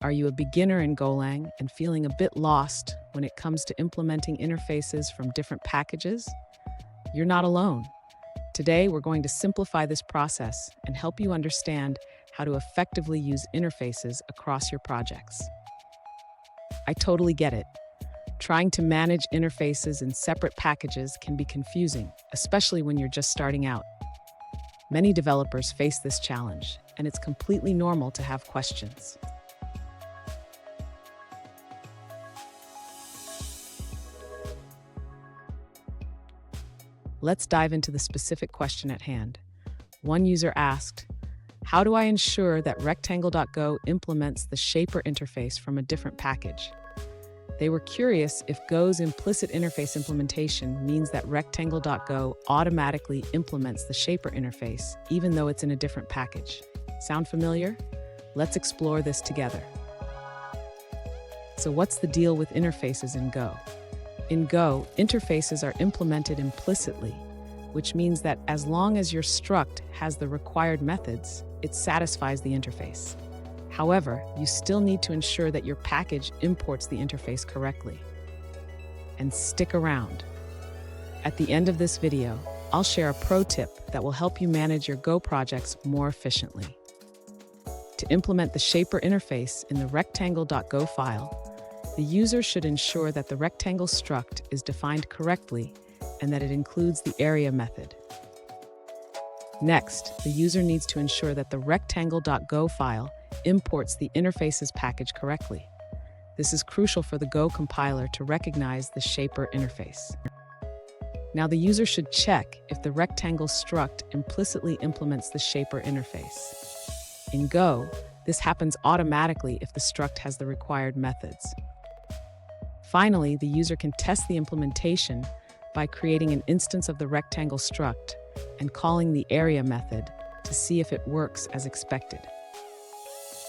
Are you a beginner in Golang and feeling a bit lost when it comes to implementing interfaces from different packages? You're not alone. Today, we're going to simplify this process and help you understand how to effectively use interfaces across your projects. I totally get it. Trying to manage interfaces in separate packages can be confusing, especially when you're just starting out. Many developers face this challenge, and it's completely normal to have questions. Let's dive into the specific question at hand. One user asked, "How do I ensure that Rectangle.go implements the shaper interface from a different package?" They were curious if Go's implicit interface implementation means that Rectangle.go automatically implements the shaper interface, even though it's in a different package. Sound familiar? Let's explore this together. So what's the deal with interfaces in Go? In Go, interfaces are implemented implicitly, which means that as long as your struct has the required methods, it satisfies the interface. However, you still need to ensure that your package imports the interface correctly. And stick around. At the end of this video, I'll share a pro tip that will help you manage your Go projects more efficiently. To implement the shaper interface in the Rectangle.go file, the user should ensure that the rectangle struct is defined correctly and that it includes the area method. Next, the user needs to ensure that the Rectangle.go file imports the interface's package correctly. This is crucial for the Go compiler to recognize the shaper interface. Now, the user should check if the rectangle struct implicitly implements the shaper interface. In Go, this happens automatically if the struct has the required methods. Finally, the user can test the implementation by creating an instance of the rectangle struct and calling the area method to see if it works as expected.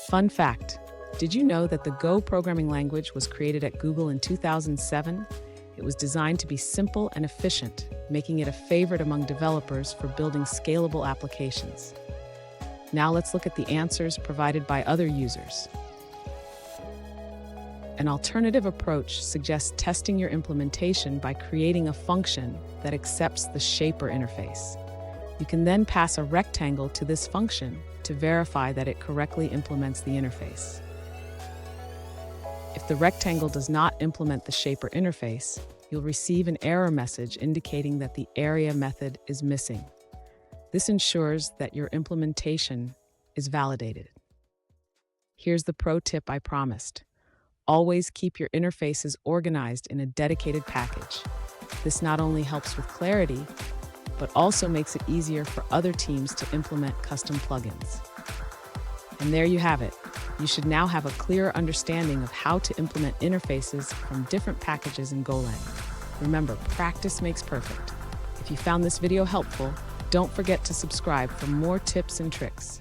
Fun fact, did you know that the Go programming language was created at Google in 2007? It was designed to be simple and efficient, making it a favorite among developers for building scalable applications. Now let's look at the answers provided by other users. An alternative approach suggests testing your implementation by creating a function that accepts the shaper interface. You can then pass a rectangle to this function to verify that it correctly implements the interface. If the rectangle does not implement the shaper interface, you'll receive an error message indicating that the area method is missing. This ensures that your implementation is validated. Here's the pro tip I promised. Always keep your interfaces organized in a dedicated package. This not only helps with clarity, but also makes it easier for other teams to implement custom plugins. And there you have it. You should now have a clearer understanding of how to implement interfaces from different packages in Golang. Remember, practice makes perfect. If you found this video helpful, don't forget to subscribe for more tips and tricks.